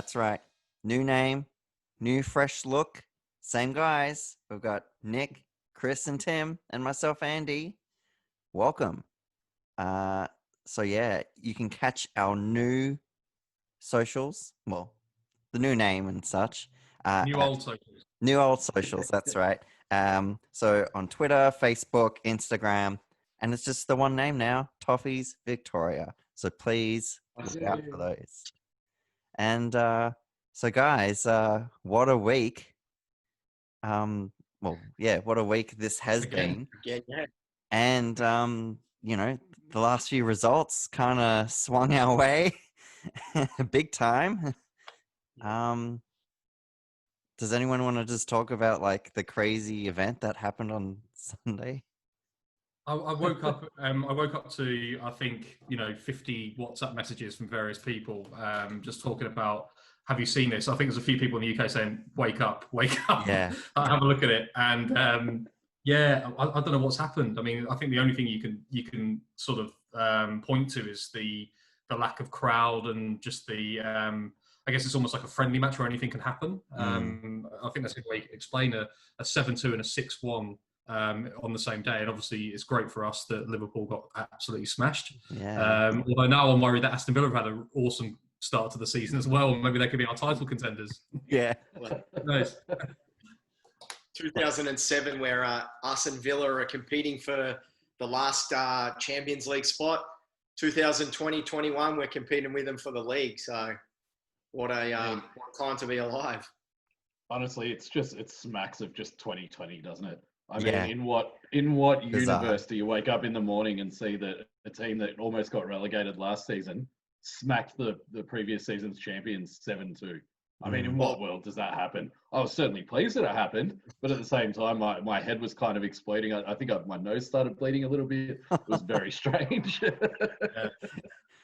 That's right. New name, new fresh look, same guys. We've got Nick, Chris, and Tim, and myself, Andy. Welcome. So yeah, you can catch our new socials. Well, the new name and such. New old socials. New old socials. That's right. So on Twitter, Facebook, Instagram, and it's just the one name now, Toffees Victoria. So please look out for those. And so guys, what a week. What a week this has been. Yeah. And the last few results kind of swung our way big time. Does anyone want to just talk about like the crazy event that happened on Sunday? I woke up. I woke up to, I think, 50 WhatsApp messages from various people, just talking about, have you seen this? I think there's a few people in the UK saying, wake up. Yeah. Have a look at it. And I don't know what's happened. I mean, I think the only thing you can sort of point to is the lack of crowd and just the. I guess it's almost like a friendly match where anything can happen. I think that's a way to explain a 7-2 and a 6-1. On the same day, and obviously it's great for us that Liverpool got absolutely smashed. Yeah. Although now I'm worried that Aston Villa have had an awesome start to the season as well, and maybe they could be our title contenders. Yeah. Nice. 2007, where us and Villa are competing for the last Champions League spot. 2020-21, we're competing with them for the league. So what a time to be alive. Honestly, it smacks of just 2020, doesn't it? I mean, Yeah. in what universe do you wake up in the morning and see that a team that almost got relegated last season smacked the previous season's champions 7-2? I mean, in what world does that happen? I was certainly pleased that it happened, but at the same time, my head was kind of exploding. I think my nose started bleeding a little bit. It was very strange. Yeah.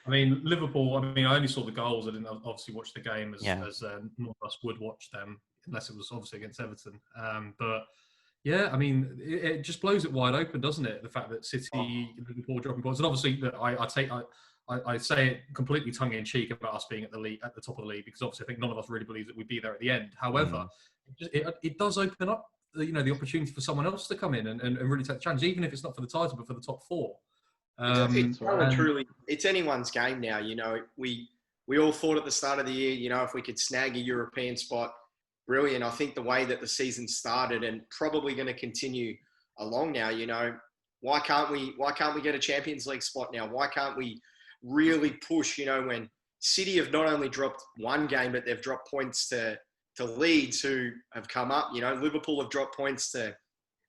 I mean, Liverpool, I only saw the goals. I didn't obviously watch the game as none of us would watch them, unless it was obviously against Everton. But yeah, I mean, it just blows it wide open, doesn't it? The fact that City, Liverpool dropping points, and obviously that I say it completely tongue in cheek about us being at the top of the league, because obviously I think none of us really believe that we'd be there at the end. However, it does open up the opportunity for someone else to come in and really take the challenge, even if it's not for the title but for the top four. Truly, it's anyone's game now. We all thought at the start of the year, if we could snag a European spot, brilliant. I think the way that the season started and probably going to continue along now, why can't we get a Champions League spot now? Why can't we really push, when City have not only dropped one game, but they've dropped points to Leeds, who have come up, Liverpool have dropped points to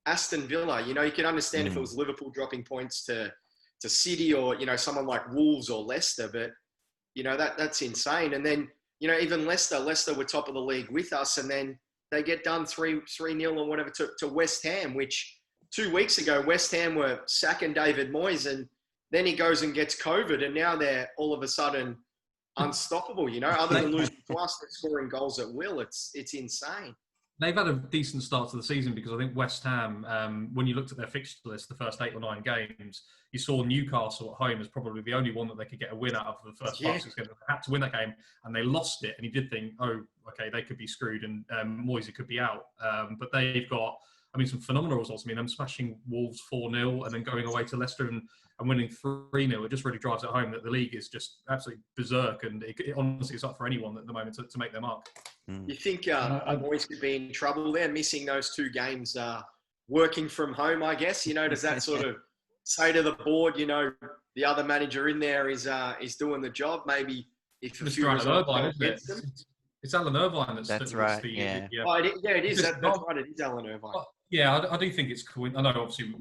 Aston Villa. You can understand if it was Liverpool dropping points to City or, someone like Wolves or Leicester, but, that's insane. And then, even Leicester were top of the league with us, and then they get done 3-0 or whatever to West Ham, which 2 weeks ago, West Ham were sacking David Moyes, and then he goes and gets COVID, and now they're all of a sudden unstoppable, other than losing to us, they're scoring goals at will. It's insane. They've had a decent start to the season, because I think West Ham, when you looked at their fixture list, the first 8 or 9 games, you saw Newcastle at home as probably the only one that they could get a win out of the first 5 6 games. They had to win that game, and they lost it. And you did think, oh, okay, they could be screwed, and Moyes could be out. But they've got, some phenomenal results. Them smashing Wolves 4-0 and then going away to Leicester and winning 3-0. It just really drives it home that the league is just absolutely berserk, and it honestly is up for anyone at the moment to make their mark. You think Moyes could be in trouble there, missing those 2 games, working from home, I guess? Does that sort of say to the board, the other manager in there is doing the job? Maybe if a few results against them. It's Alan Irvine that's right. Yeah. It is. That's right. It is Alan Irvine. Yeah, I do think it's I know, obviously,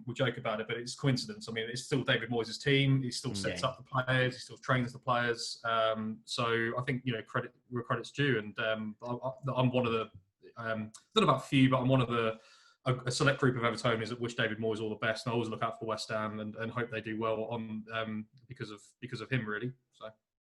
we joke about it, but it's coincidence. It's still David Moyes' team. He still sets up the players. He still trains the players. So I think, credit where credit's due. And I'm one of the, not about few, but I'm one of a select group of Evertonians that wish David Moyes all the best. And I always look out for West Ham and hope they do well because of him, really. So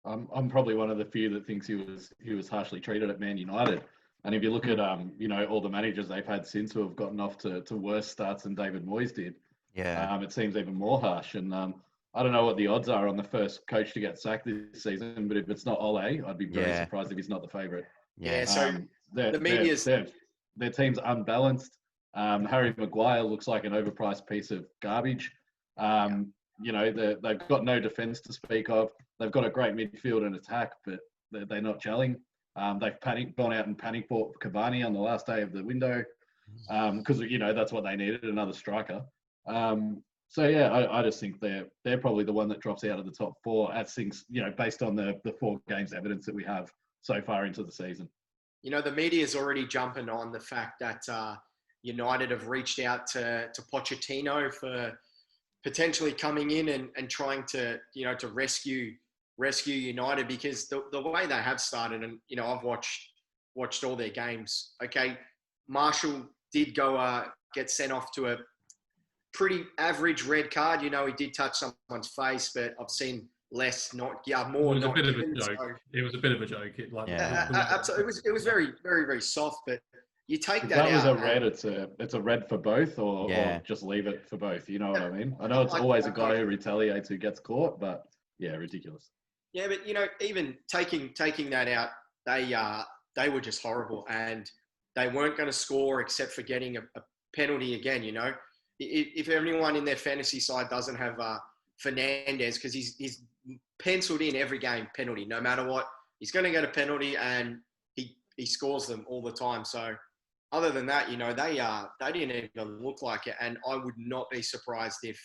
I'm probably one of the few that thinks he was harshly treated at Man United. And if you look at all the managers they've had since who have gotten off to worse starts than David Moyes did, it seems even more harsh. And I don't know what the odds are on the first coach to get sacked this season, but if it's not Ole, I'd be very surprised if he's not the favourite. Yeah, so the media's... Their team's unbalanced. Harry Maguire looks like an overpriced piece of garbage. They've got no defence to speak of. They've got a great midfield and attack, but they're not gelling. They've gone out and panic bought Cavani on the last day of the window because that's what they needed, another striker. I just think they're probably the one that drops out of the top four as things, based on the 4 games evidence that we have so far into the season. The media is already jumping on the fact that United have reached out to Pochettino for potentially coming in and trying to rescue United, because the way they have started, and I've watched all their games. Okay, Marshall did go get sent off to a pretty average red card. He did touch someone's face, but I've seen less, more. It was a bit of a joke. So, it was a bit of a joke. Absolutely, it was very, very, very soft. But you take that out. That was a red. It's a red for both, or just leave it for both. You know what I mean? I know it's always a guy who retaliates who gets caught, but ridiculous. Yeah, but even taking that out, they were just horrible, and they weren't going to score except for getting a penalty again. If anyone in their fantasy side doesn't have Fernandez, because he's penciled in every game penalty, no matter what, he's going to get a penalty, and he scores them all the time. So other than that, they didn't even look like it, and I would not be surprised if,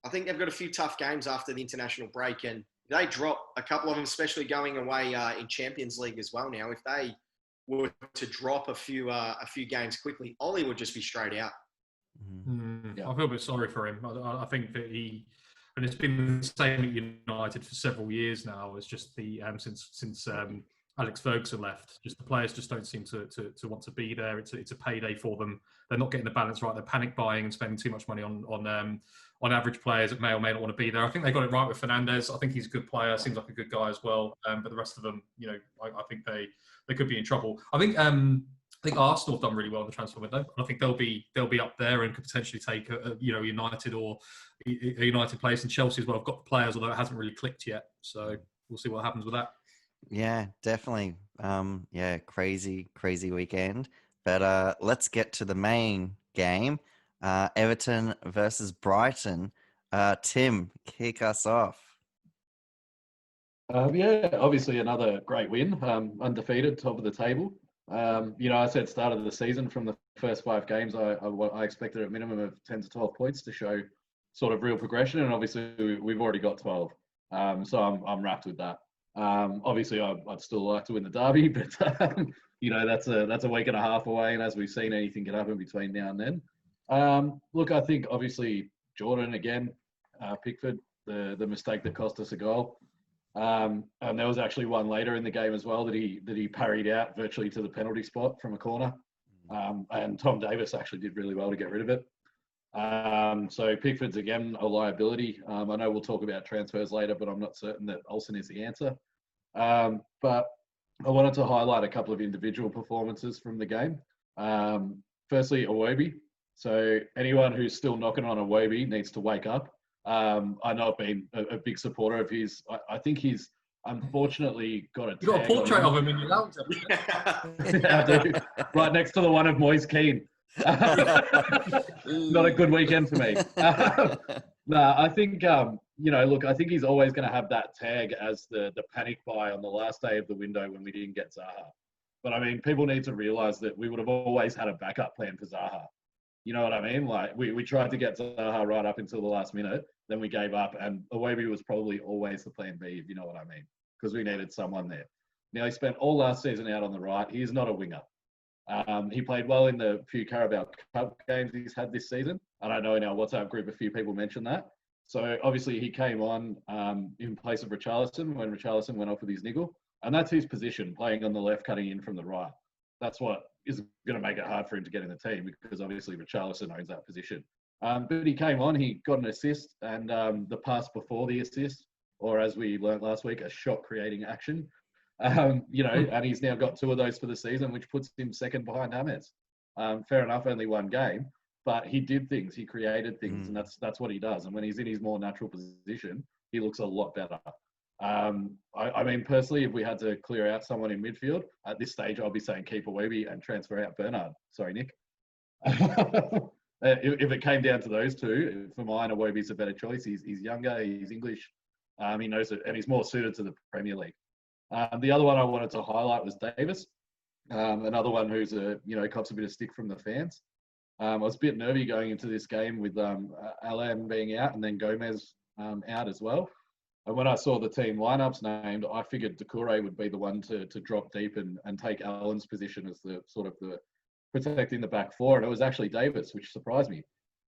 I think they've got a few tough games after the international break, and they drop a couple of them, especially going away in Champions League as well now. If they were to drop a few games quickly, Ole would just be straight out. I feel a bit sorry for him. I think that and it's been the same at United for several years now. It's just the since Alex Ferguson left, just the players just don't seem to want to be there. It's a payday for them. They're not getting the balance right. They're panic buying and spending too much money on average players that may or may not want to be there. I think they got it right with Fernandez. I think he's a good player. Seems like a good guy as well. But the rest of them, I think they could be in trouble. I think Arsenal have done really well in the transfer window. I think they'll be up there and could potentially take a United or a United place. And Chelsea as well have got the players, although it hasn't really clicked yet. So we'll see what happens with that. Yeah, definitely. Crazy weekend. But let's get to the main game. Everton versus Brighton. Tim, kick us off. Obviously another great win. Undefeated, top of the table. I said start of the season from the first 5 games, I expected a minimum of 10 to 12 points to show sort of real progression, and obviously we've already got 12. So I'm wrapped with that. Obviously I'd still like to win the derby, but that's a week and a half away, and as we've seen, anything can happen between now and then. Look, I think obviously Jordan again, Pickford, the mistake that cost us a goal. And there was actually one later in the game as well that he parried out virtually to the penalty spot from a corner. And Tom Davis actually did really well to get rid of it. So Pickford's again a liability. I know we'll talk about transfers later, but I'm not certain that Olsen is the answer. But I wanted to highlight a couple of individual performances from the game. Firstly, Iwobi. So anyone who's still knocking on Iwobi needs to wake up. I know I've been a big supporter of his. I think he's unfortunately got a. You got a portrait of him in your lounge. I do. Right next to the one of Moise Keane. Not a good weekend for me. I think I think he's always going to have that tag as the panic buy on the last day of the window when we didn't get Zaha. But I mean, people need to realise that we would have always had a backup plan for Zaha. You know what I mean? Like we tried to get Zaha right up until the last minute, then we gave up, and Iwobi was probably always the plan B, if you know what I mean, because we needed someone there. Now he spent all last season out on the right. He's not a winger. He played well in the few Carabao Cup games he's had this season. And I know in our WhatsApp group, a few people mentioned that. So obviously he came on in place of Richarlison when Richarlison went off with his niggle. And that's his position, playing on the left, cutting in from the right. That's what is going to make it hard for him to get in the team, because obviously Richarlison owns that position. But he came on, he got an assist, and the pass before the assist, or as we learned last week, a shot-creating action. And he's now got 2 of those for the season, which puts him second behind James. Fair enough, only one game. but he did things. He created things, and that's what he does. And when he's in his more natural position, he looks a lot better. I mean, personally, if we had to clear out someone in midfield at this stage, I'll be saying keep Iwobi and transfer out Bernard. Sorry, Nick. If it came down to those two, for mine, Iwobi's a better choice. He's younger, he's English, he knows it, and he's more suited to the Premier League. The other one I wanted to highlight was Davis, another one who's cops a bit of stick from the fans. I was a bit nervy going into this game with Alan being out and then Gomez out as well. And when I saw the team lineups named, I figured Doucouré would be the one to drop deep and take Alan's position as the sort of the protecting the back four. And it was actually Davis, which surprised me.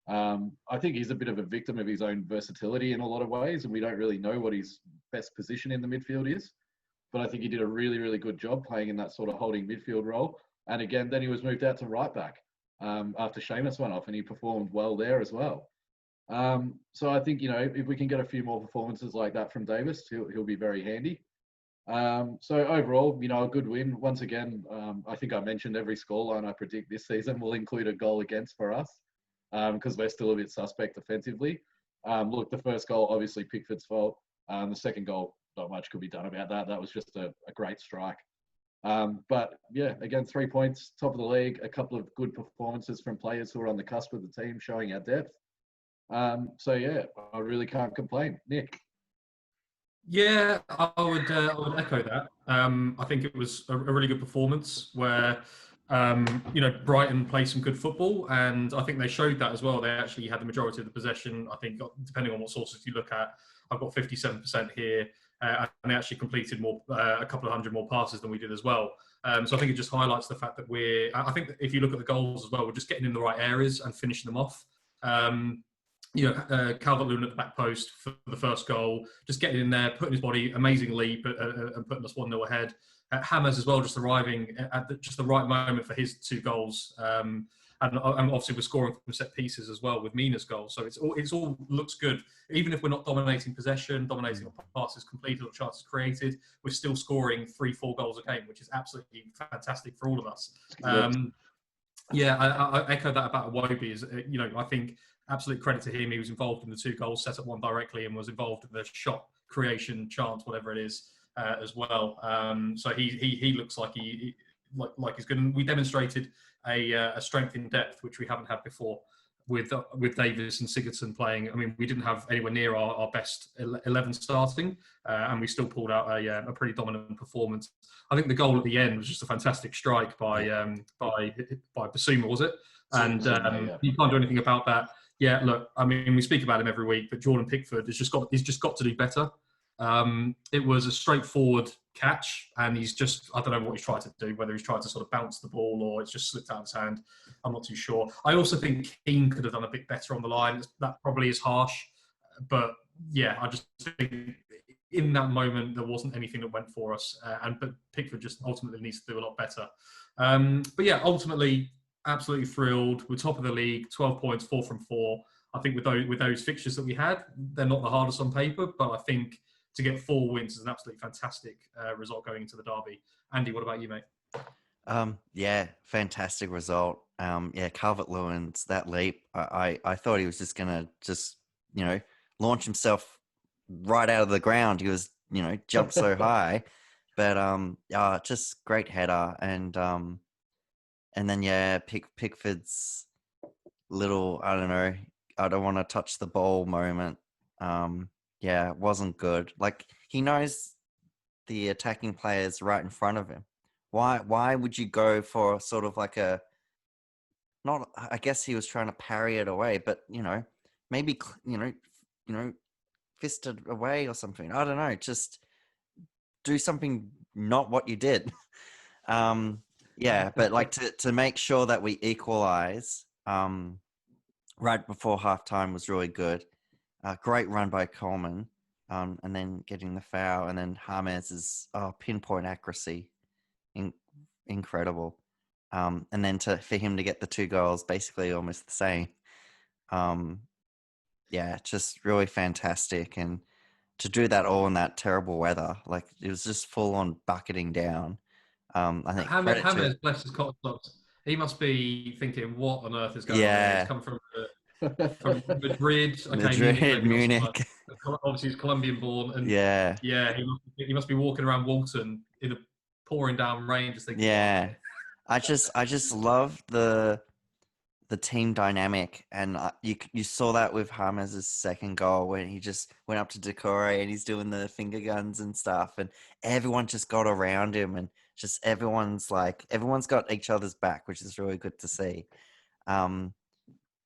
I think he's a bit of a victim of his own versatility in a lot of ways, and we don't really know what his best position in the midfield is. But I think he did a really, really good job playing in that sort of holding midfield role. And again, then he was moved out to right back after Seamus went off, and he performed well there as well. So I think, if we can get a few more performances like that from Davis, he'll be very handy. So overall, a good win. Once again, I think I mentioned every scoreline I predict this season will include a goal against for us because we're still a bit suspect defensively. Look, the first goal, obviously Pickford's fault. The second goal, not much could be done about that. That was just a great strike. But yeah, again, 3 points, top of the league, a couple of good performances from players who are on the cusp of the team, showing our depth. So yeah, I really can't complain. Nick? Yeah, I would echo that. I think it was a really good performance where, Brighton played some good football, and I think they showed that as well. They actually had the majority of the possession. I think, depending on what sources you look at, I've got 57% here, and they actually completed a couple of hundred more passes than we did as well. So I think it just highlights the fact that I think that if you look at the goals as well, we're just getting in the right areas and finishing them off. Calvert-Lewin at the back post for the first goal, just getting in there, putting his body, amazing leap, and putting us 1-0 ahead. Hammers as well, just arriving at just the right moment for his 2 goals. And obviously we're scoring from set pieces as well with Mina's goal. So it's all looks good. Even if we're not dominating possession, dominating passes completed or chances created, we're still scoring 3-4 goals a game, which is absolutely fantastic for all of us. Yeah, I echo that about Iwobi. I think absolute credit to him. He was involved in the 2 goals, set up one directly, and was involved in the shot creation, chance, whatever it is, as well. So he looks like he's good. And we demonstrated a strength in depth which we haven't had before with Davis and Sigurdsson playing. I mean, we didn't have anywhere near our best 11 starting, and we still pulled out a pretty dominant performance. I think the goal at the end was just a fantastic strike by Basuma, was it? And you can't do anything about that. Yeah, look, I mean, we speak about him every week, but Jordan Pickford he's just got to do better. It was a straightforward catch, and I don't know what he's tried to do, whether he's tried to sort of bounce the ball or it's just slipped out of his hand. I'm not too sure. I also think Keane could have done a bit better on the line. That probably is harsh, but yeah, I just think in that moment there wasn't anything that went for us, but Pickford just ultimately needs to do a lot better. But yeah, ultimately, absolutely thrilled. We're top of the league, 12 points, 4 from 4. I think with those fixtures that we had, they're not the hardest on paper, but I think to get 4 wins is an absolutely fantastic result going into the derby. Andy, what about you, mate? Yeah, fantastic result. Calvert-Lewin's that leap. I thought he was just gonna launch himself right out of the ground. He was jumped so high, but just great header and then Pickford's little I don't want to touch the ball moment. It wasn't good. Like, he knows the attacking players right in front of him. Why would you go for sort of like I guess he was trying to parry it away, but maybe fist it away or something. I don't know. Just do something, not what you did. But like to make sure that we equalize right before halftime was really good. Great run by Coleman, and then getting the foul, and then James' pinpoint accuracy, incredible. And then for him to get the 2 goals, basically almost the same. Just really fantastic, and to do that all in that terrible weather, like it was just full on bucketing down. I think James, bless his cotton socks. he must be thinking, what on earth is going on here? He's come from Madrid. Okay, Madrid, Munich. Obviously, he's Colombian-born, and yeah, he must be walking around Walton in a pouring down rain, just thinking. Yeah, I just love the team dynamic, and you saw that with James' second goal when he just went up to Decore and he's doing the finger guns and stuff, and everyone just got around him, and just everyone's got each other's back, which is really good to see.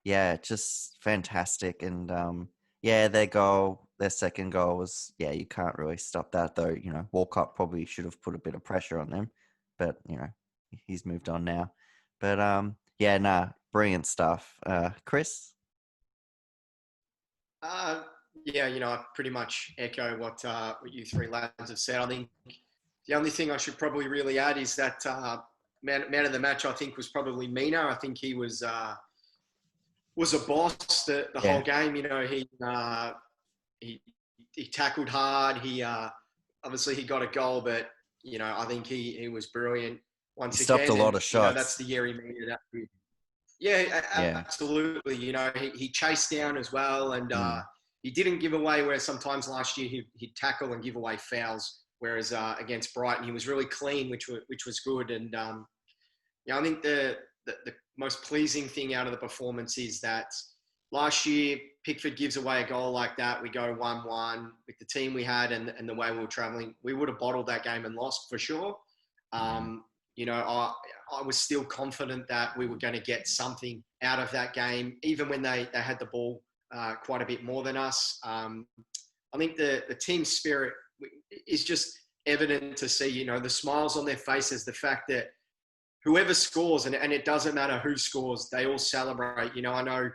Yeah, just fantastic. And their second goal was, you can't really stop that though. Walcott probably should have put a bit of pressure on them, but he's moved on now. But brilliant stuff. Chris? I pretty much echo what you three lads have said. I think the only thing I should probably really add is that man of the match, I think, was probably Mina. I think he was a boss the whole game. He tackled hard. He obviously he got a goal, but I think he was brilliant once again. Stopped a lot of shots. That's the year he made it. Yeah, absolutely. He chased down as well, and he didn't give away. Where sometimes last year he'd tackle and give away fouls, whereas against Brighton he was really clean, which was good. And I think the most pleasing thing out of the performance is that last year Pickford gives away a goal like that. We go 1-1 with the team we had and the way we were travelling. We would have bottled that game and lost for sure. I was still confident that we were going to get something out of that game, even when they had the ball quite a bit more than us. I think the team spirit is just evident to see, the smiles on their faces, the fact that whoever scores, and it doesn't matter who scores, they all celebrate. I know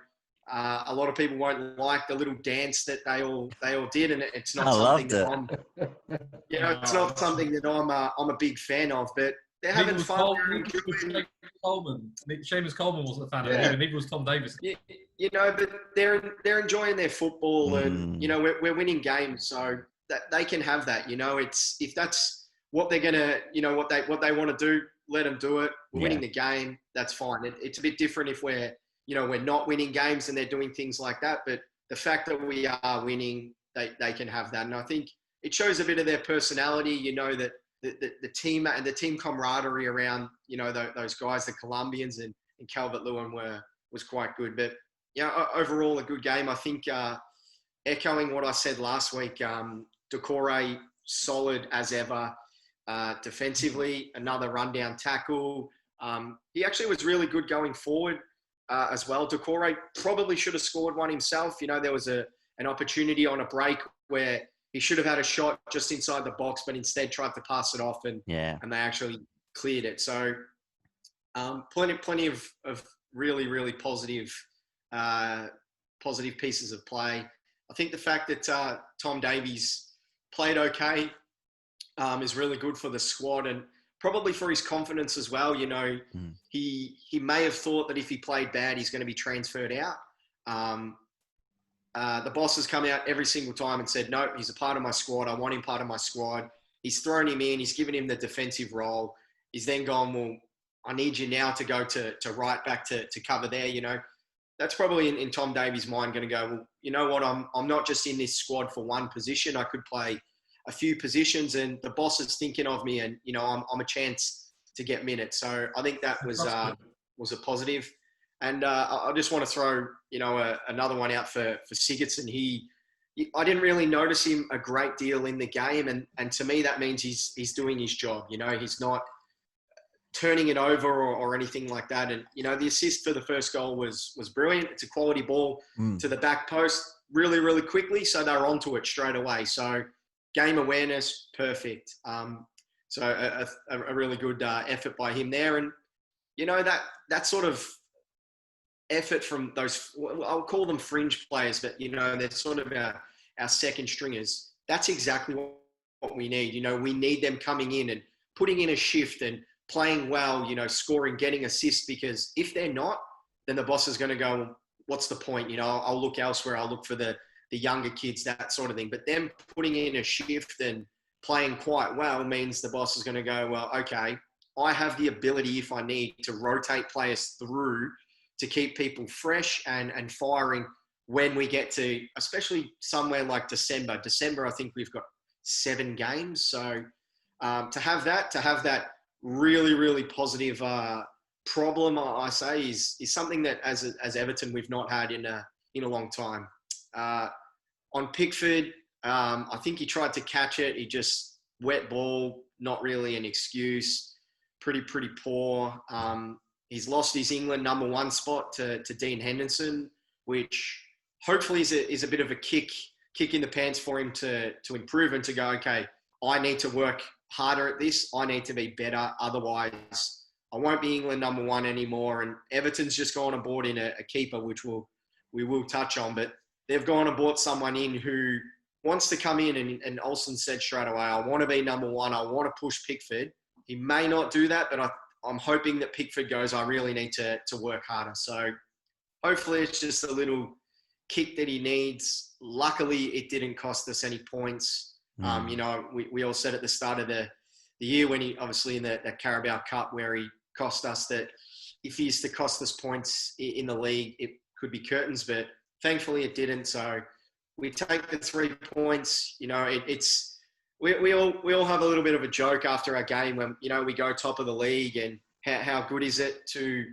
a lot of people won't like the little dance that they all did, and it's not it's not something that I'm a big fan of, but they're having fun. Seamus Coleman wasn't a fan of it, neither was Tom Davis. But they're enjoying their football, and we're winning games, so that they can have that. It's if that's what they're gonna, what they want to do, let them do it. We're winning the game, that's fine. It's a bit different if we're not winning games and they're doing things like that. But the fact that we are winning, they can have that, and I think it shows a bit of their personality. That the team and the team camaraderie around those guys, the Colombians and Calvert-Lewin was quite good. But overall a good game. I think echoing what I said last week, Decore solid as ever. Defensively, another rundown tackle. He actually was really good going forward as well. Decore probably should have scored one himself. There was an opportunity on a break where he should have had a shot just inside the box, but instead tried to pass it off, and they actually cleared it. So plenty of really, really positive pieces of play. I think the fact that Tom Davies played okay is really good for the squad, and probably for his confidence as well. He may have thought that if he played bad, he's going to be transferred out. The boss has come out every single time and said, no, he's a part of my squad. I want him part of my squad. He's thrown him in. He's given him the defensive role. He's then gone, well, I need you now to go to right back to cover there. That's probably in Tom Davies' mind going to go, well, you know what? I'm not just in this squad for one position. I could play a few positions, and the boss is thinking of me, and I'm a chance to get minutes. So I think that was a positive. And I just want to throw another one out for Sigurdsson. I didn't really notice him a great deal in the game, and to me that means he's doing his job. He's not turning it over or anything like that. And the assist for the first goal was brilliant. It's a quality ball to the back post really, really quickly, so they're onto it straight away. So game awareness, perfect. So a really good effort by him there. And that sort of effort from those, I'll call them fringe players, but they're sort of our second stringers. That's exactly what we need. We need them coming in and putting in a shift and playing well, scoring, getting assists, because if they're not, then the boss is going to go, what's the point? I'll look elsewhere. I'll look for the younger kids, that sort of thing. But them putting in a shift and playing quite well means the boss is going to go, well, okay, I have the ability, if I need, to rotate players through to keep people fresh and firing when we get to, especially somewhere like December. December, I think we've got 7 games. So to have that really, really positive problem, I say, is something that as Everton we've not had in a long time. On Pickford, I think he tried to catch it. He just wet ball, not really an excuse. Pretty poor. He's lost his England #1 spot to Dean Henderson, which hopefully is a bit of a kick in the pants for him to improve and to go, okay, I need to work harder at this. I need to be better. Otherwise, I won't be England #1 anymore. And Everton's just gone and bought in a keeper, which we will touch on. But they've gone and bought someone in who wants to come in, and Olsen said straight away, I want to be #1. I want to push Pickford. He may not do that, but I'm hoping that Pickford goes, I really need to work harder. So hopefully it's just a little kick that he needs. Luckily, it didn't cost us any points. You know, we all said at the start of the year when he, obviously in the Carabao Cup, where he cost us, that if he is to cost us points in the league, it could be curtains, but thankfully it didn't. So we take the 3 points. You know, we all have a little bit of a joke after our game when, you know, we go top of the league, and how good is it to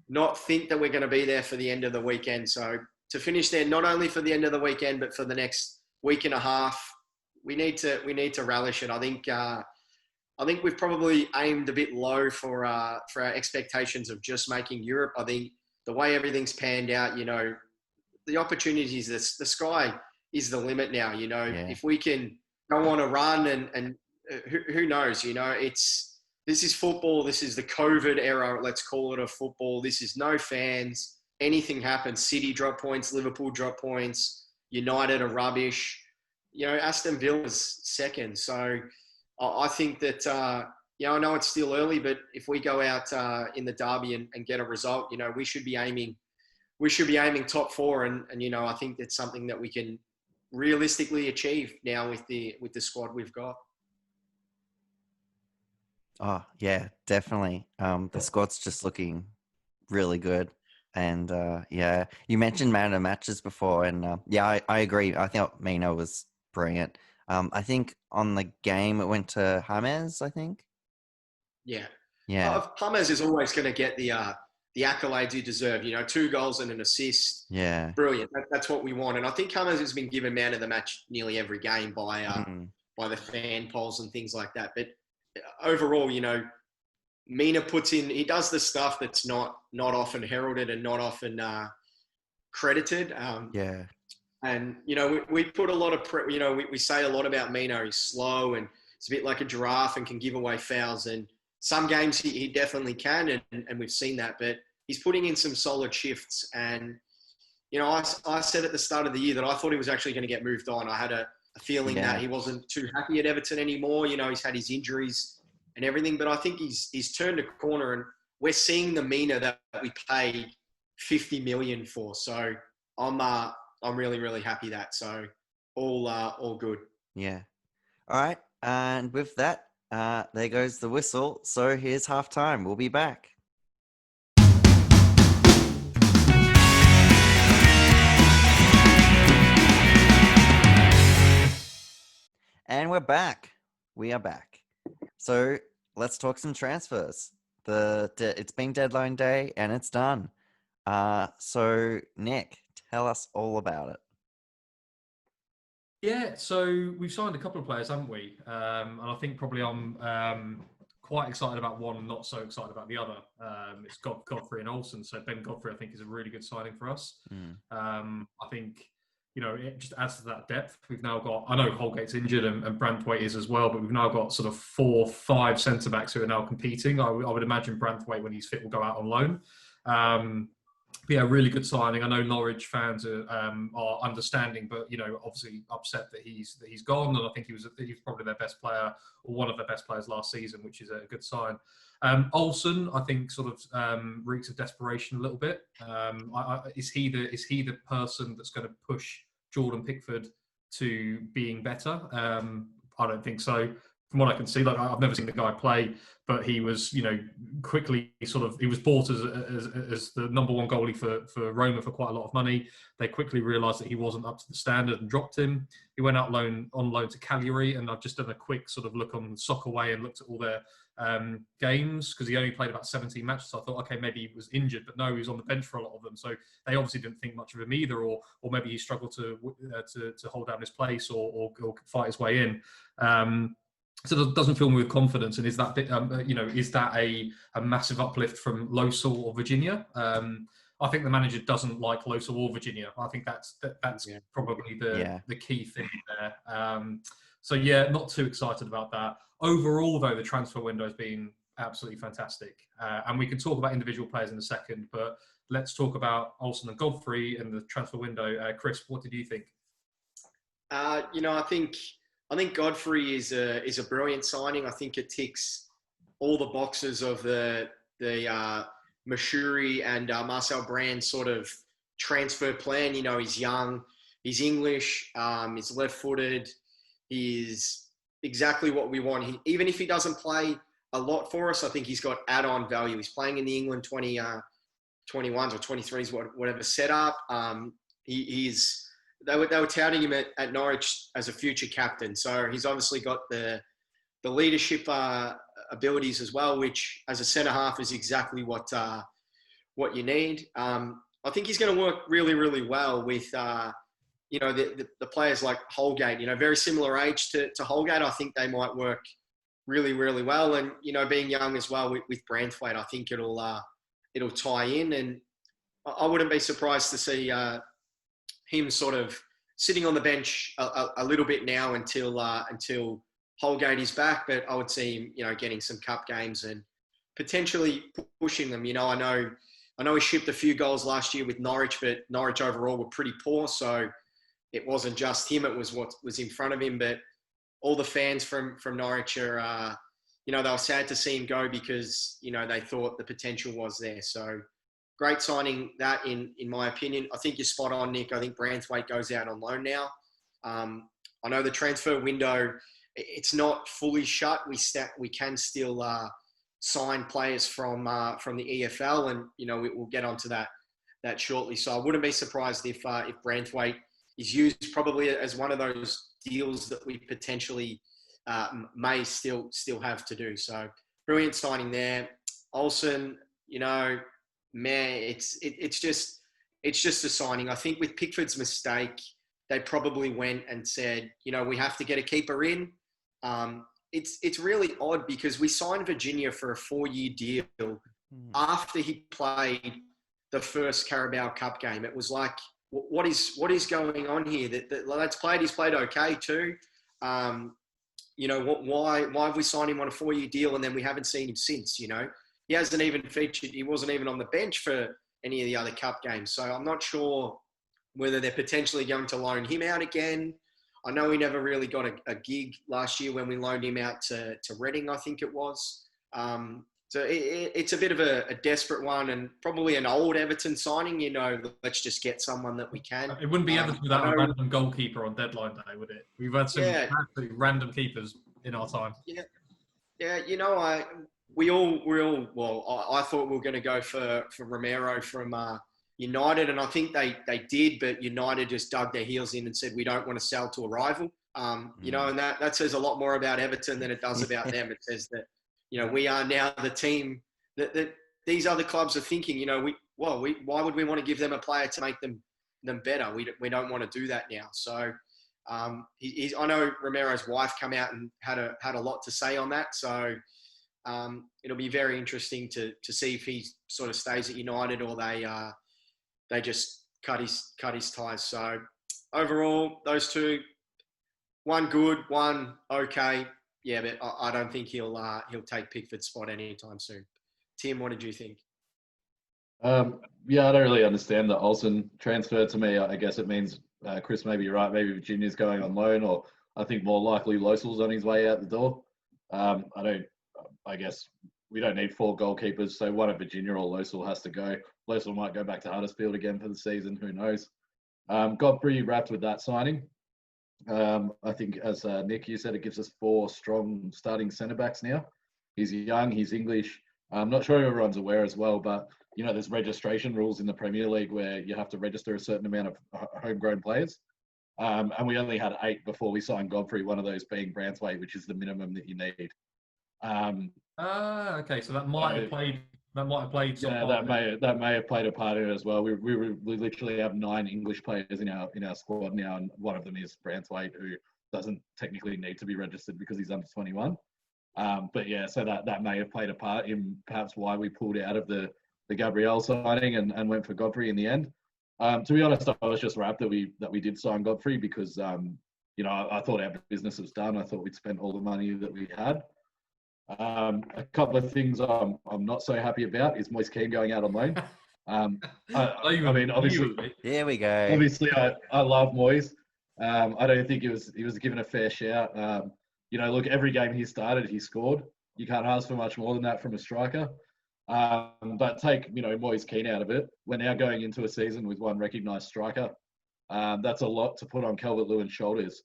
not think that we're going to be there for the end of the weekend. So to finish there, not only for the end of the weekend, but for the next week and a half, we need to relish it. I think we've probably aimed a bit low for our expectations of just making Europe. I think the way everything's panned out, you know, the opportunities, the sky is the limit now. You know, if we can go on a run and who knows, you know, this is football. This is the COVID era. Let's call it a football. This is no fans. Anything happens. City drop points, Liverpool drop points, United are rubbish. You know, Aston Villa's second. So I think that, you know, I know it's still early, but if we go out in the derby and get a result, you know, we should be aiming top 4. And you know, I think that's something that we can realistically achieve now with the squad we've got. Oh yeah, definitely. The squad's just looking really good. And yeah, you mentioned man of the matches before, and yeah, I agree. I think Mino was brilliant. I think on the game it went to James, I think. Yeah. James is always going to get the accolades he deserves. You know, 2 goals and an assist. Yeah. Brilliant. That's what we want. And I think James has been given man of the match nearly every game by the fan polls and things like that. But overall, you know, Mina he does the stuff that's not often heralded and not often credited. Yeah. And, you know, we put a lot of, you know, we say a lot about Mina. He's slow and it's a bit like a giraffe and can give away fouls. And some games he definitely can, and we've seen that. But he's putting in some solid shifts. And, you know, I said at the start of the year that I thought he was actually going to get moved on. I had a feeling that he wasn't too happy at Everton anymore. You know, he's had his injuries and everything. But I think he's turned a corner, and we're seeing the Mina that we paid 50 million for. So I'm really, really happy that. So all good. Yeah. All right. And with that, there goes the whistle. So here's halftime. We'll be back. And we're back. We are back. So let's talk some transfers. It's been deadline day and it's done. So Nick, tell us all about it. Yeah, so we've signed a couple of players, haven't we? And I think probably I'm quite excited about one and not so excited about the other. It's Godfrey and Olsen. So Ben Godfrey, I think, is a really good signing for us. I think, you know, it just adds to that depth. We've now got, I know Holgate's injured and Branthwaite is as well, but we've now got sort of 4-5 centre-backs who are now competing. I would imagine Branthwaite, when he's fit, will go out on loan. Yeah, really good signing. I know Norwich fans are understanding, but, you know, obviously upset that he's gone. And I think he was probably their best player, or one of their best players last season, which is a good sign. Olsen, I think, sort of reeks of desperation a little bit. Is he the person that's going to push Jordan Pickford to being better? I don't think so. from what I can see, like I've never seen the guy play, but he was, quickly he was bought as the number one goalie for Roma for quite a lot of money. They quickly realised that he wasn't up to the standard and dropped him. He went out on loan to Cagliari, and I've just done a quick sort of look on Soccerway and looked at all their games, because he only played about 17 matches. So I thought, okay, maybe he was injured, but no, he was on the bench for a lot of them. So they obviously didn't think much of him either, or maybe he struggled to hold down his place or fight his way in. So it doesn't fill me with confidence. And is that is that a massive uplift from Losel or Virginia? I think the manager doesn't like Losel or Virginia. I think that's probably the key thing there. So yeah, not too excited about that. Overall, though, the transfer window has been absolutely fantastic. And we can talk about individual players in a second, but let's talk about Olsen and Godfrey and the transfer window. Chris, what did you think? I think Godfrey is a brilliant signing. I think it ticks all the boxes of the Mashuri and Marcel Brand sort of transfer plan. He's young, he's English, he's left-footed, he's exactly what we want. Even if he doesn't play a lot for us, I think he's got add-on value. He's playing in the England 21s or 23s, whatever setup. They were touting him at Norwich as a future captain. So he's obviously got the leadership abilities as well, which as a centre-half is exactly what you need. I think he's going to work really, really well with, the players like Holgate, very similar age to Holgate. I think they might work really, really well. And, being young as well with Branthwaite, I think it'll tie in. And I wouldn't be surprised to see him sort of sitting on the bench a little bit now until Holgate is back. But I would see him, getting some cup games and potentially pushing them. I know he shipped a few goals last year with Norwich, but Norwich overall were pretty poor. So it wasn't just him; it was what was in front of him. But all the fans from Norwich are, they were sad to see him go because they thought the potential was there. So. Great signing that, in my opinion. I think you're spot on, Nick. I think Branthwaite goes out on loan now. I know the transfer window, it's not fully shut. We can still sign players from the EFL, and we'll get onto that shortly. So I wouldn't be surprised if Branthwaite is used probably as one of those deals that we potentially may still have to do. So brilliant signing there. Olsen, man, it's just a signing. I think with Pickford's mistake, they probably went and said, we have to get a keeper in. It's really odd because we signed Virginia for a 4-year deal after he played the first Carabao Cup game. It was like, what is going on here? The lad's played. He's played okay too. Why have we signed him on a 4-year deal and then we haven't seen him since? He hasn't even featured. He wasn't even on the bench for any of the other cup games. So I'm not sure whether they're potentially going to loan him out again. I know he never really got a gig last year when we loaned him out to Reading, I think it was. So it's a bit of a desperate one and probably an old Everton signing. Let's just get someone that we can. It wouldn't be Everton without a random goalkeeper on deadline day, would it? We've had some absolutely random keepers in our time. Yeah. I thought we were going to go for Romero from United, and I think they did, but United just dug their heels in and said, we don't want to sell to a rival. And that says a lot more about Everton than it does about them. It says that, we are now the team that these other clubs are thinking, why would we want to give them a player to make them better? We don't want to do that now. So I know Romero's wife come out and had a lot to say on that. So it'll be very interesting to see if he sort of stays at United or they just cut his ties. So overall, those two, one good, one okay. Yeah, but I don't think he'll take Pickford's spot anytime soon. Tim, what did you think? I don't really understand the Olsen transfer. To me, I guess it means Chris may be right. Maybe Virginia's going on loan, or I think more likely Losel's on his way out the door. I guess we don't need 4 goalkeepers, so one at Virginia or Losel has to go. Losel might go back to Huddersfield again for the season. Who knows? Got pretty wrapped with that signing. I think, as Nick, you said, it gives us 4 strong starting centre backs now. He's young, he's English. I'm not sure everyone's aware as well, but there's registration rules in the Premier League where you have to register a certain amount of homegrown players. And we only had 8 before we signed Godfrey, one of those being Branthwaite, which is the minimum that you need. Okay, so that might have played. That might have played. Yeah, that may have played a part in it as well. We literally have 9 English players in our squad now, and one of them is Branthwaite, who doesn't technically need to be registered because he's under 21. But yeah, so that may have played a part in perhaps why we pulled out of the Gabriel signing and went for Godfrey in the end. To be honest, I was just wrapped that we did sign Godfrey because I thought our business was done. I thought we'd spent all the money that we had. A couple of things I'm not so happy about is Moise Keane going out on loan. I mean, obviously, there we go. Obviously, I love Moise. I don't think he was given a fair shout. Look, every game he started, he scored. You can't ask for much more than that from a striker. But take Moise Keane out of it. We're now going into a season with one recognised striker. That's a lot to put on Calvert-Lewin's shoulders.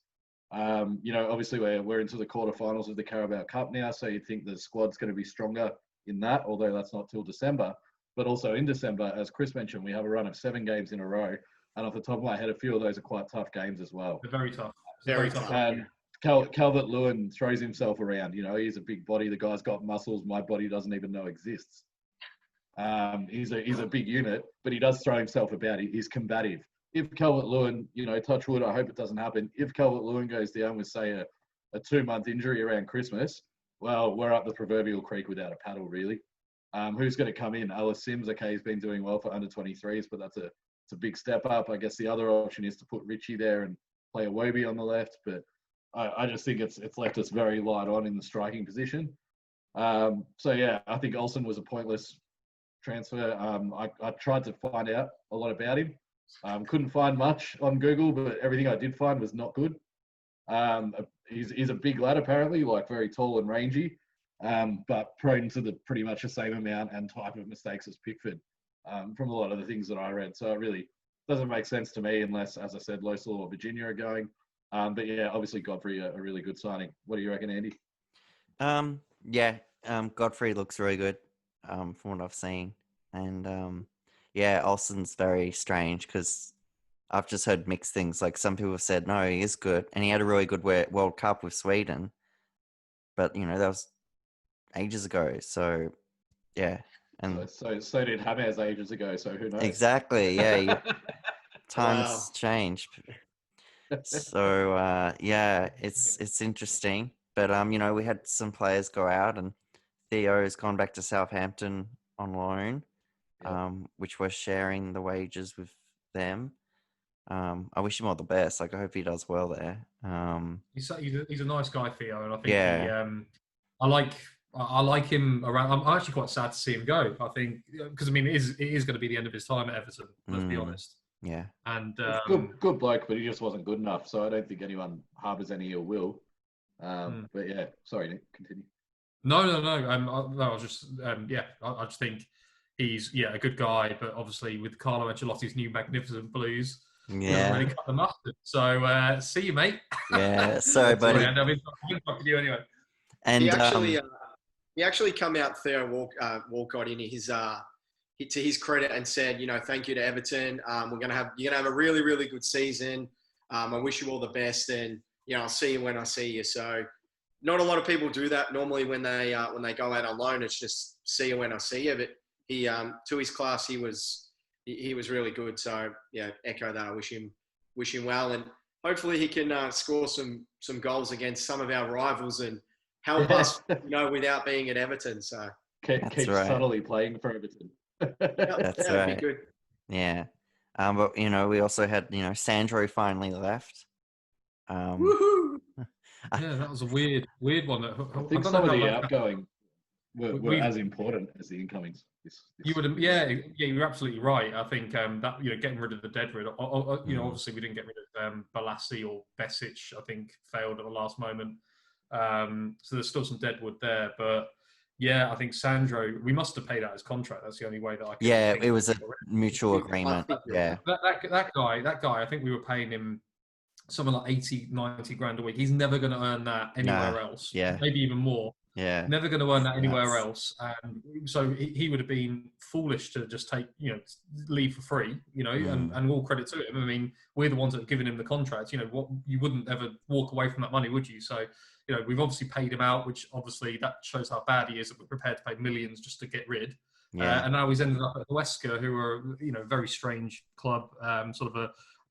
Obviously we're into the quarterfinals of the Carabao Cup now, so you'd think the squad's going to be stronger in that, although that's not till December. But also in December, as Chris mentioned, we have a run of 7 games in a row, and off the top of my head, a few of those are quite tough games as well. They're very tough. Very tough. And Calvert-Lewin throws himself around. He's a big body. The guy's got muscles my body doesn't even know exists. He's a big unit, but he does throw himself about. He's combative. If Calvert-Lewin, touch wood, I hope it doesn't happen. If Calvert-Lewin goes down with, say, a 2-month injury around Christmas, well, we're up the proverbial creek without a paddle, really. Who's going to come in? Alice Sims, okay, he's been doing well for under 23s, but it's a big step up. I guess the other option is to put Richie there and play Iwobi on the left, but I just think it's left us very light on in the striking position. So yeah, I think Olsen was a pointless transfer. I tried to find out a lot about him. Couldn't find much on Google, but everything I did find was not good. He's a big lad, apparently, like very tall and rangy, but prone to pretty much the same amount and type of mistakes as Pickford, from a lot of the things that I read. So it really doesn't make sense to me unless, as I said, Losel or Virginia are going. But yeah, obviously Godfrey a really good signing. What do you reckon, Andy? Godfrey looks really good from what I've seen. And Olsen's very strange because I've just heard mixed things. Like some people have said, no, he is good. And he had a really good World Cup with Sweden. But, that was ages ago. So, yeah. And so did James ages ago. So who knows? Exactly. Yeah. Times change. So, it's interesting. But, we had some players go out and Theo's gone back to Southampton on loan. Which we're sharing the wages with them. I wish him all the best. Like, I hope he does well there. He's a nice guy, Theo, and I think I like him around. I'm actually quite sad to see him go. I think because it is going to be the end of his time at Everton. Let's be honest. Yeah, and good bloke, but he just wasn't good enough. So I don't think anyone harbours any ill will. But yeah, sorry, Nick, continue. No. I was just I just think. He's a good guy, but obviously with Carlo Ancelotti's new magnificent blues, he doesn't really cut the mustard. So see you, mate. Yeah, sorry, buddy. Sorry, I'm talking to you anyway. And he actually come out Theo Walcott in his to his credit and said, thank you to Everton. You're gonna have a really, really good season. I wish you all the best, and I'll see you when I see you. So not a lot of people do that normally when they go out on loan. It's just see you when I see you, but. He to his class, he was really good. So yeah, echo that. I wish him well, and hopefully he can score some goals against some of our rivals and help us, without being at Everton. So keep right. Subtly playing for Everton. That's right. Be good. Yeah, but we also had Sandro finally left. Woohoo! Yeah, that was a weird one. I think some of the outgoing were as important as the incomings. You would, you're absolutely right. I think that getting rid of the Deadwood. Obviously we didn't get rid of Balassi or Besic. I think failed at the last moment. So there's still some Deadwood there, but yeah, I think Sandro. We must have paid out his contract. That's the only way that I can. Yeah, it was a mutual agreement. Yeah, that guy. I think we were paying him something like 80, 90 grand a week. He's never going to earn that anywhere else. Yeah. Maybe even more. Yeah. Never going to earn that anywhere else. And so he would have been foolish to just leave for free, and all credit to him. I mean, we're the ones that have given him the contract. What you wouldn't ever walk away from that money, would you? So, we've obviously paid him out, which obviously that shows how bad he is, that we're prepared to pay millions just to get rid. And now he's ended up at Huesca, who are, a very strange club, I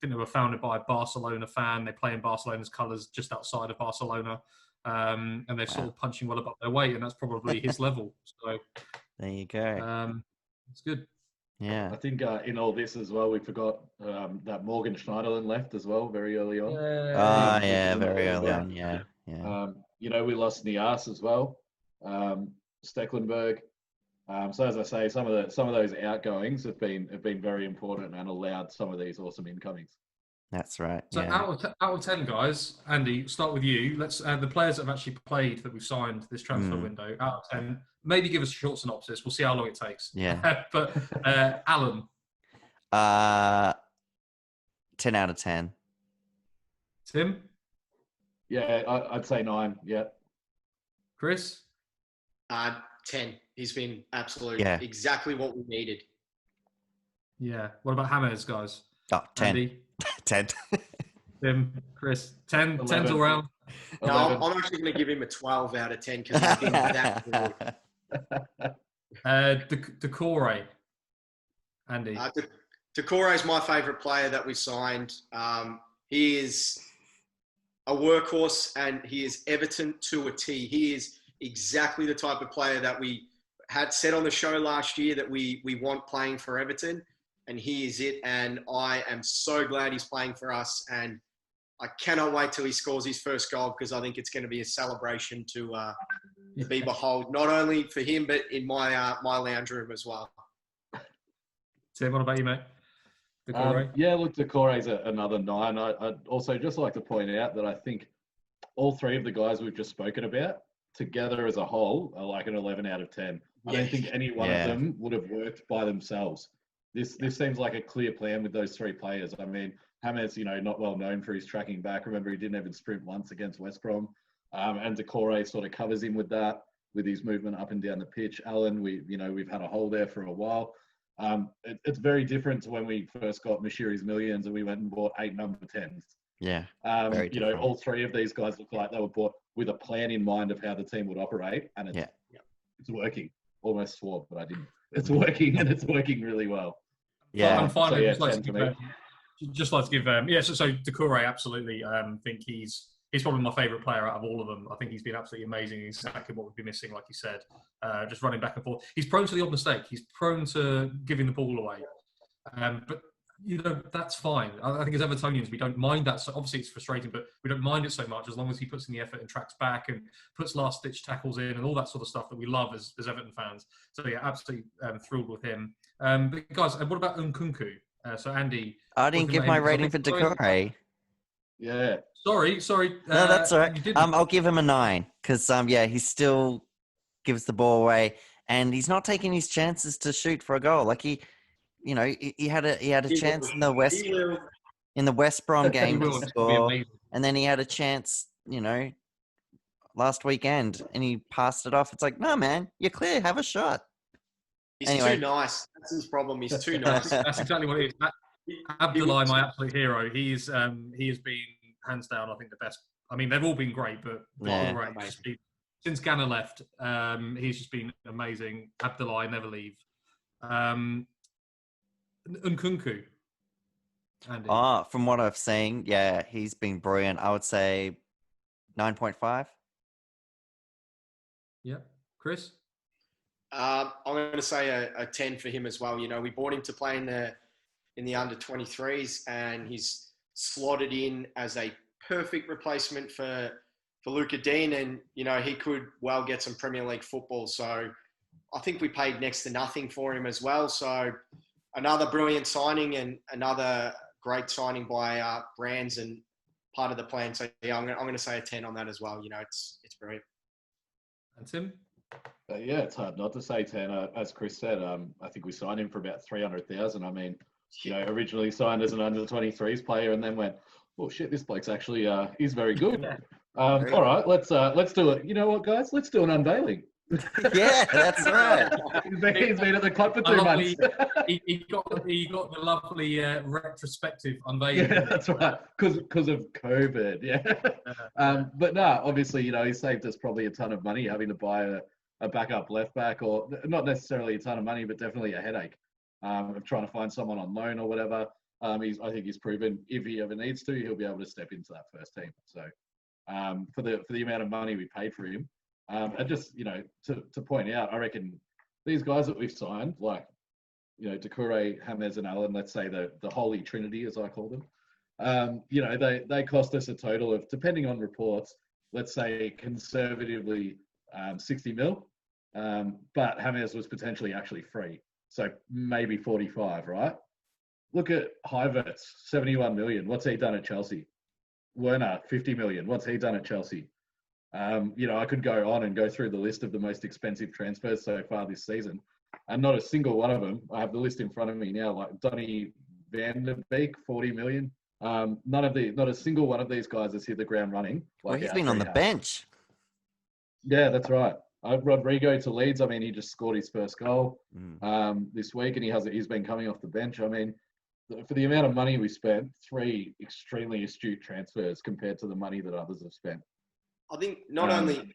think they were founded by a Barcelona fan. They play in Barcelona's colours just outside of Barcelona. And they're sort of punching well above their weight, and that's probably his level. So there you go. It's good. Yeah. I think in all this as well, we forgot that Morgan Schneiderlin left as well very early on. Very early on. Yeah. We lost Nias as well, Stecklenburg. So as I say, some of those outgoings have been very important and allowed some of these awesome incomings. That's right. So out of 10, guys, Andy, start with you. Let's the players that have actually played that we've signed this transfer window. Out of 10, maybe give us a short synopsis. We'll see how long it takes. Yeah. But Alan, 10 out of 10. Tim, I'd say 9. Yeah. Chris, 10. He's been exactly what we needed. Yeah. What about James, guys? 10. Andy? 10. Tim, Chris, 10. 10's all round. No, I'm actually going to give him a 12 out of 10 because he's been that good. Decore, Andy. Decore is my favourite player that we signed. He is a workhorse and he is Everton to a T. He is exactly the type of player that we had said on the show last year that we want playing for Everton. And he is it. And I am so glad he's playing for us. And I cannot wait till he scores his first goal because I think it's going to be a celebration to be behold, not only for him, but in my lounge room as well. Tim, what about you, mate? Decore? Decore is another 9. I'd also just like to point out that I think all 3 of the guys we've just spoken about together as a whole are like an 11 out of 10. I don't think any one of them would have worked by themselves. This seems like a clear plan with those 3 players. I mean, James, not well known for his tracking back. Remember, he didn't even sprint once against West Brom. And Decore sort of covers him with that, with his movement up and down the pitch. Alan, we've had a hole there for a while. It's very different to when we first got Mashiri's Millions and we went and bought 8 number 10s. Yeah. All 3 of these guys look like they were bought with a plan in mind of how the team would operate, and it's working. Almost swore, but I didn't. It's working, and it's working really well. Yeah, and finally, just like to give So Decore, absolutely. Think he's probably my favourite player out of all of them. I think he's been absolutely amazing. Exactly what we've been missing, like you said, just running back and forth. He's prone to the odd mistake. He's prone to giving the ball away, but that's fine. I think as Evertonians, we don't mind that. So obviously, it's frustrating, but we don't mind it so much as long as he puts in the effort and tracks back and puts last-ditch tackles in and all that sort of stuff that we love as Everton fans. So yeah, absolutely thrilled with him. But guys, what about Nkunku? So Andy, I didn't give my rating for Decore. Yeah. Sorry. No, that's all right. I'll give him a 9 because he still gives the ball away and he's not taking his chances to shoot for a goal. Like he had a chance in the West Brom game to score, and then he had a chance, last weekend, and he passed it off. It's like, no, man, you're clear. Have a shot. He's too nice. That's his problem. He's too nice. That's exactly what it is. Abdullah, my absolute hero. He has been hands down, I think, the best. I mean, they've all been great, but since Ghana left, he's just been amazing. Abdullah, never leave. Nkunku, Andy. From what I've seen, he's been brilliant. I would say 9.5. Yeah, Chris. I'm going to say a 10 for him as well. We bought him to play in the under 23s, and he's slotted in as a perfect replacement for Luca Dean, and he could well get some Premier League football. So I think we paid next to nothing for him as well. So another brilliant signing and another great signing by Brands and part of the plan. So I'm going to say a 10 on that as well. It's brilliant. And Tim? It's hard not to say 10. As Chris said, I think we signed him for about 300,000. I mean, originally signed as an under 23s player and then went oh shit, this bloke's actually is very good. All right, let's do it. You know what, guys? Let's do an unveiling. Yeah, that's right. He's been at the club for 2 months. he got the lovely retrospective unveiling. Yeah, that's right. Because of COVID. Yeah. But no, obviously, he saved us probably a ton of money having to buy a backup left back, or not necessarily a ton of money, but definitely a headache of trying to find someone on loan or whatever. I think he's proven if he ever needs to, he'll be able to step into that first team. So for the amount of money we paid for him, and just to point out, I reckon these guys that we've signed, like Doucouré, James, and Allen, let's say the Holy Trinity, as I call them, they cost us a total of, depending on reports, let's say conservatively 60 mil, but James was potentially actually free, so maybe 45, right? Look at Havertz, 71 million. What's he done at Chelsea? Werner, 50 million. What's he done at Chelsea? I could go on and go through the list of the most expensive transfers so far this season, and not a single one of them. I have the list in front of me now. Like Donny Van der Beek, 40 million. Not a single one of these guys has hit the ground running. Well, he's been on the bench. Yeah, that's right. Rodrigo to Leeds. I mean, he just scored his first goal this week, and he's been coming off the bench. I mean, for the amount of money we spent, 3 extremely astute transfers compared to the money that others have spent. I think not only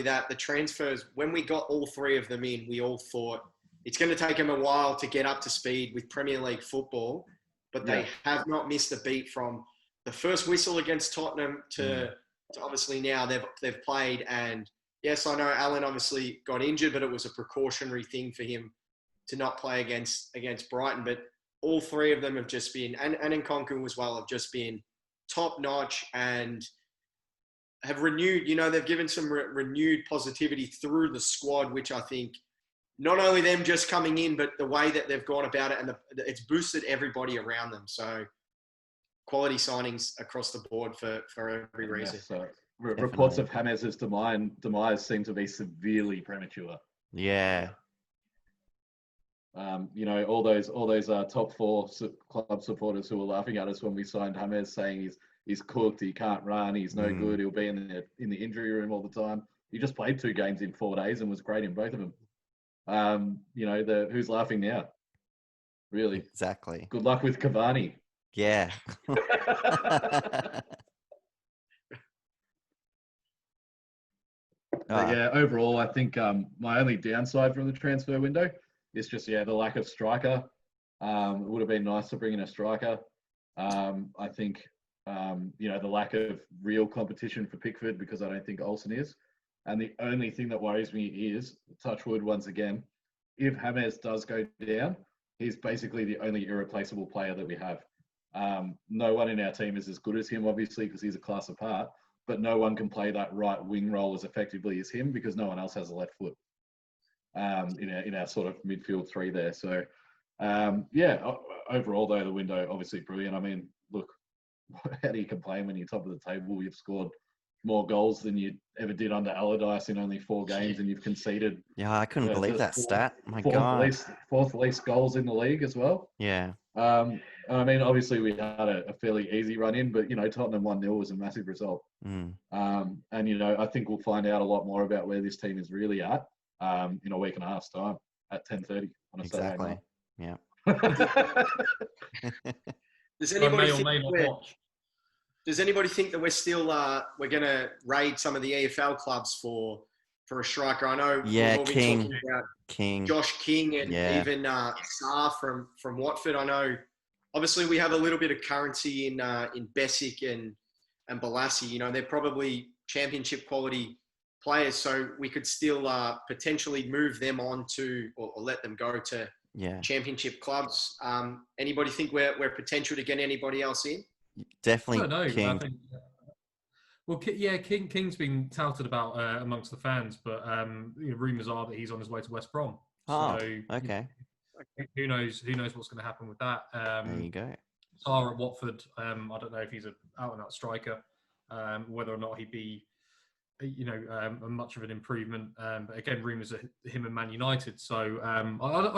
that, the transfers, when we got all 3 of them in, we all thought it's going to take them a while to get up to speed with Premier League football, but they have not missed a beat from the first whistle against Tottenham to obviously now they've played. And yes, I know Allen obviously got injured, but it was a precautionary thing for him to not play against Brighton. But all 3 of them have just been, and Nkunku as well, have just been top notch and have renewed, they've given some renewed positivity through the squad, which I think not only them just coming in, but the way that they've gone about it, and it's boosted everybody around them. So quality signings across the board for every reason. So reports of James' demise seem to be severely premature. Yeah. All those top 4 club supporters who were laughing at us when we signed James, saying he's cooked, he can't run, he's no good, he'll be in the injury room all the time. He just played 2 games in 4 days and was great in both of them. Who's laughing now? Really? Exactly. Good luck with Cavani. Yeah. Yeah, overall, I think my only downside from the transfer window is just, the lack of striker. It would have been nice to bring in a striker. I think, the lack of real competition for Pickford, because I don't think Olsen is. And the only thing that worries me is, touch wood once again, if James does go down, he's basically the only irreplaceable player that we have. No one in our team is as good as him, obviously, because he's a class apart, but no one can play that right wing role as effectively as him, because no one else has a left foot in our sort of midfield 3 there. So, overall, though, the window, obviously brilliant. I mean, look, how do you complain when you're top of the table? You've scored more goals than you ever did under Allardyce in only 4 games, and you've conceded. Yeah, I couldn't believe that stat. My God. Fourth least goals in the league as well. Yeah. I mean, obviously we had a fairly easy run in, but Tottenham 1-0 was a massive result. And I think we'll find out a lot more about where this team is really at in a week and a half's time at 10:30 on a Saturday night. Yeah. Does anybody think that we're still we're going to raid some of the EFL clubs for a striker? I know we've all been talking about Josh King and even Sarr from Watford. I know obviously we have a little bit of currency in Besic and Balassi. They're probably championship quality players, so we could still potentially move them on to or let them go to championship clubs. Anybody think we're potential to get anybody else in? Definitely. I don't know. King. I think, King's been touted about amongst the fans, but rumours are that he's on his way to West Brom. Oh, okay. Who knows what's going to happen with that? There you go. Sarr at Watford. I don't know if he's an out-and-out striker, whether or not he'd be, much of an improvement. But again, rumours of him and Man United. So I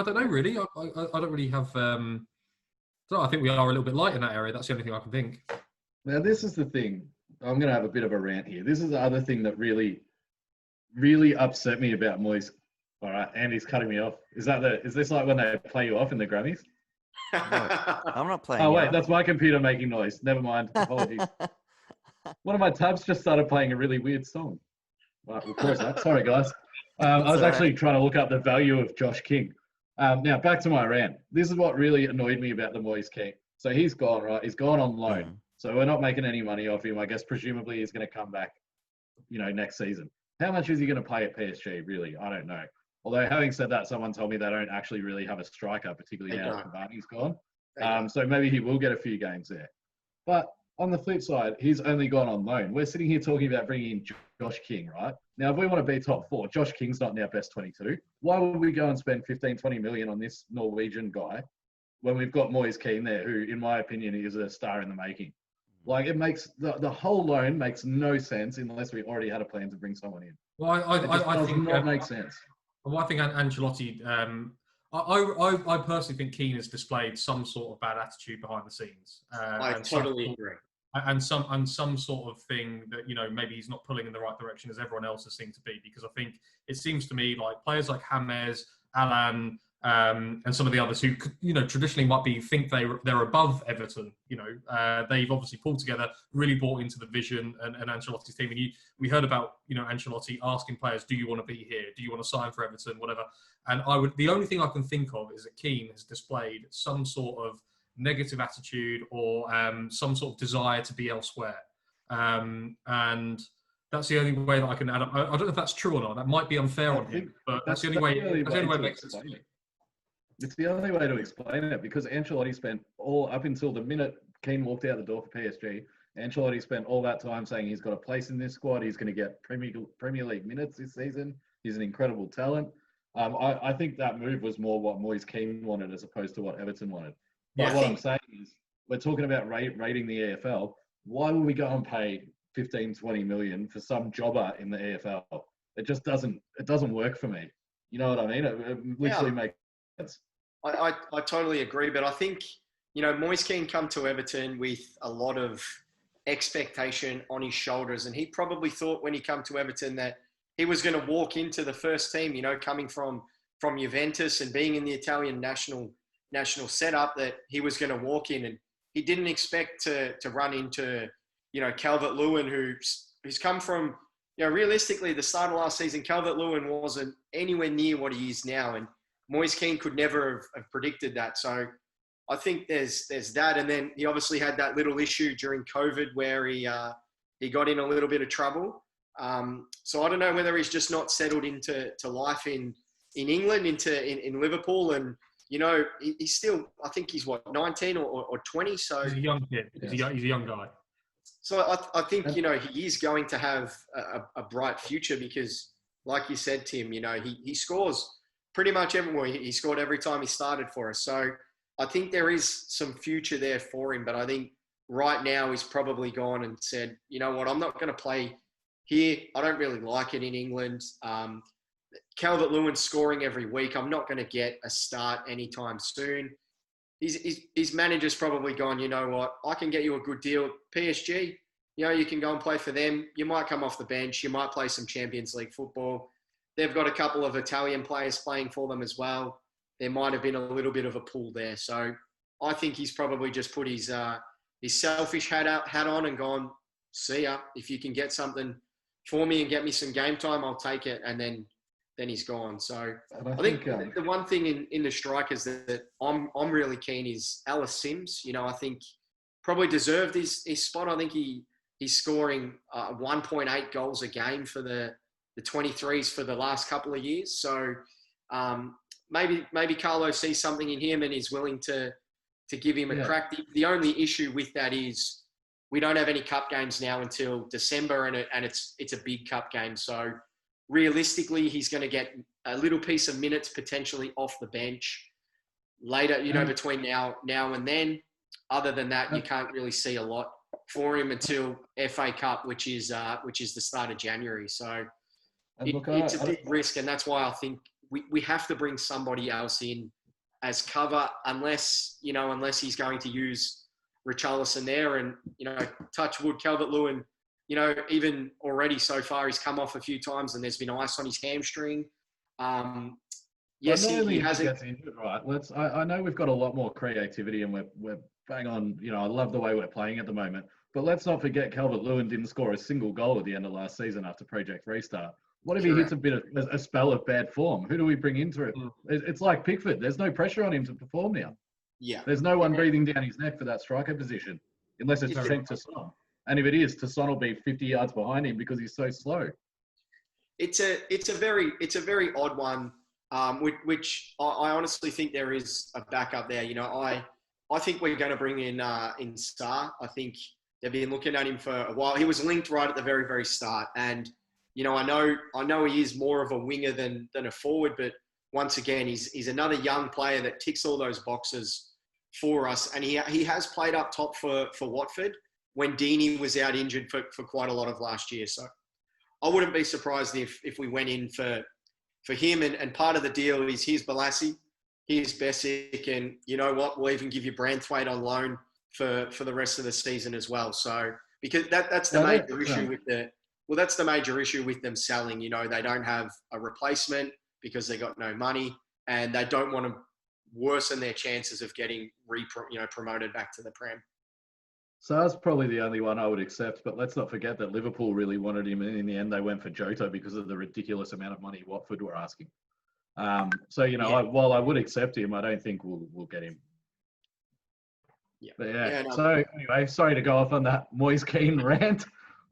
don't know really. I don't really have. I think we are a little bit light in that area. That's the only thing I can think. Now, this is the thing. I'm going to have a bit of a rant here. This is the other thing that really, really upset me about Moyes. All right, Andy's cutting me off. Is this like when they play you off in the Grammys? No, I'm not playing. Oh, wait, that's my computer making noise. Never mind. Apologies. One of my tabs just started playing a really weird song. Right, we'll pause that. Sorry, guys. I was actually trying to look up the value of Josh King. Now, back to my rant. This is what really annoyed me about the Moyes King. So he's gone, right? He's gone on loan. Mm. So we're not making any money off him. I guess presumably he's going to come back, next season. How much is he going to play at PSG, really? I don't know. Although, having said that, someone told me they don't actually really have a striker, particularly now that Cavani's gone. So maybe he will get a few games there. But on the flip side, he's only gone on loan. We're sitting here talking about bringing in Josh King, right? Now, if we want to be top 4, Josh King's not in our best 22. Why would we go and spend 15, 20 million on this Norwegian guy when we've got Moyes Keane there, who, in my opinion, is a star in the making? Like, it makes the whole loan makes no sense unless we already had a plan to bring someone in. Well, I think not make sense. Well, I think Ancelotti. I personally think Keane has displayed some sort of bad attitude behind the scenes. I totally agree. And some sort of thing that maybe he's not pulling in the right direction as everyone else has seemed to be. Because I think it seems to me like players like James, Alan, and some of the others who traditionally might think they're above Everton. They've obviously pulled together, really bought into the vision and Ancelotti's team. And we heard about Ancelotti asking players, "Do you want to be here? Do you want to sign for Everton? Whatever." And the only thing I can think of is that Keane has displayed some sort of negative attitude or some sort of desire to be elsewhere, and that's the only way that I can add up. I don't know if that's true or not. That might be unfair on him, but that's the only way. That's the only way it makes sense. It's the only way to explain it because Ancelotti spent up until the minute Keane walked out the door for PSG. Ancelotti spent all that time saying he's got a place in this squad. He's going to get Premier League minutes this season. He's an incredible talent. I think that move was more what Moyes Keane wanted as opposed to what Everton wanted. But what I'm saying is, we're talking about rating the EFL. Why would we go and pay 15, 20 million for some jobber in the EFL? It just doesn't work for me. You know what I mean? It literally makes sense. I totally agree, but I think, Moyes Keane come to Everton with a lot of expectation on his shoulders, and he probably thought when he come to Everton that he was going to walk into the first team, coming from Juventus and being in the Italian national setup, that he was going to walk in, and he didn't expect to run into, Calvert-Lewin, who's come from, realistically, the start of last season, Calvert-Lewin wasn't anywhere near what he is now, and Moyes Keane could never have predicted that. So I think there's that, and then he obviously had that little issue during COVID where he got in a little bit of trouble. So I don't know whether he's just not settled into life in England, in Liverpool, and he's still, I think he's 19 or 20. So he's a young kid. He's a young guy. So I think he is going to have a bright future because, like you said, Tim, he scores pretty much everywhere. He scored every time he started for us. So I think there is some future there for him. But I think right now he's probably gone and said, you know what, I'm not going to play here. I don't really like it in England. Calvert-Lewin scoring every week. I'm not going to get a start anytime soon. His manager's probably gone, you know what, I can get you a good deal. PSG, you can go and play for them. You might come off the bench. You might play some Champions League football. They've got a couple of Italian players playing for them as well. There might have been a little bit of a pull there. So I think he's probably just put his selfish hat on and gone, see ya. If you can get something for me and get me some game time, I'll take it. And then he's gone. So I think the one thing in the strikers that I'm really keen is Alice Sims. I think probably deserved his spot. I think he's scoring 1.8 goals a game for the 23s for the last couple of years. So maybe Carlo sees something in him and is willing to give him a crack. The only issue with that is we don't have any cup games now until December, and it's a big cup game. So realistically, he's going to get a little piece of minutes potentially off the bench later, between now and then. Other than that, you can't really see a lot for him until FA Cup, which is the start of January. So it's a big risk, and that's why I think we have to bring somebody else in as cover, unless he's going to use Richarlison there. And, touch wood, Calvert-Lewin, even already so far, he's come off a few times and there's been ice on his hamstring. Yes, he hasn't. Gets injured, right? I know we've got a lot more creativity and we're bang on. I love the way we're playing at the moment. But let's not forget Calvert-Lewin didn't score a single goal at the end of last season after Project Restart. What if he hits a spell of bad form? Who do we bring into it? It's like Pickford. There's no pressure on him to perform now. Yeah. There's no one breathing down his neck for that striker position, unless it's Trent Tasson. And if it is, Tasson will be 50 yards behind him because he's so slow. It's a very odd one, which I honestly think there is a backup there. I think we're going to bring in Sarr. I think they've been looking at him for a while. He was linked right at the very, very start, and I know he is more of a winger than a forward, but once again, he's another young player that ticks all those boxes for us, and he has played up top for Watford when Deeney was out injured for quite a lot of last year. So I wouldn't be surprised if we went in for him, and part of the deal is here's Balassi, here's Besic, and you know what, we'll even give you Branthwaite on loan for the rest of the season as well. So because that's the major issue with that's the major issue with them selling. They don't have a replacement because they got no money, and they don't want to worsen their chances of getting promoted back to the Prem. So that's probably the only one I would accept. But let's not forget that Liverpool really wanted him, and in the end they went for Jota because of the ridiculous amount of money Watford were asking. While I would accept him, I don't think we'll get him. Yeah. But So anyway, sorry to go off on that Moise Kean rant.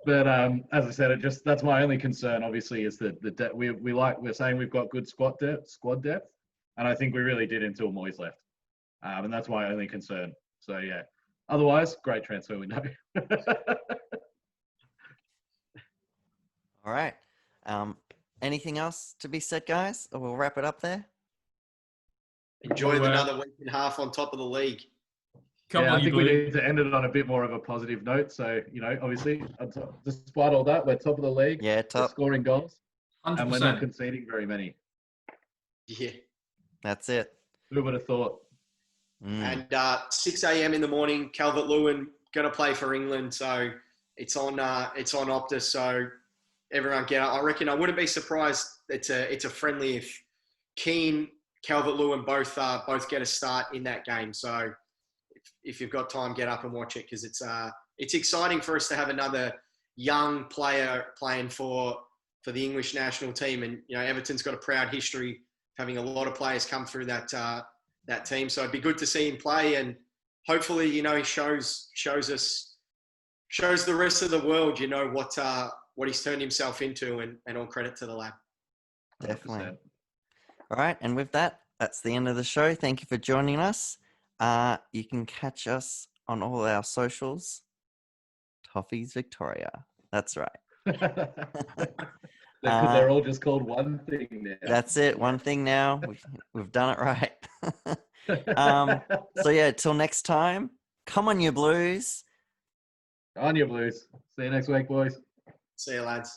But as I said, that's my only concern. Obviously, is that we're saying we've got good squad depth, and I think we really did until Moyes left, and that's my only concern. So yeah, otherwise, great transfer window. All right. Anything else to be said, guys? Or we'll wrap it up there. Enjoy another week and a half on top of the league. I think we need to end it on a bit more of a positive note. So, obviously, despite all that, we're top of the league. Yeah, top. We're scoring goals. 100%. And we're not conceding very many. Yeah. That's it. Who would have thought? And 6 a.m. in the morning, Calvert-Lewin going to play for England. So it's on Optus. So everyone get up. I reckon I wouldn't be surprised. It's a friendly if Keane, Calvert-Lewin both get a start in that game. So if you've got time, get up and watch it because it's exciting for us to have another young player playing for the English national team. And Everton's got a proud history having a lot of players come through that team. So it'd be good to see him play, and hopefully he shows the rest of the world what he's turned himself into, and all credit to the lad. Definitely. 100%. All right, and with that, that's the end of the show. Thank you for joining us. You can catch us on all our socials. Toffees Victoria. That's right. Because they're all just called one thing now. That's it. One thing now. We've done it right. So yeah, till next time. Come on, you Blues. On your Blues. See you next week, boys. See you, lads.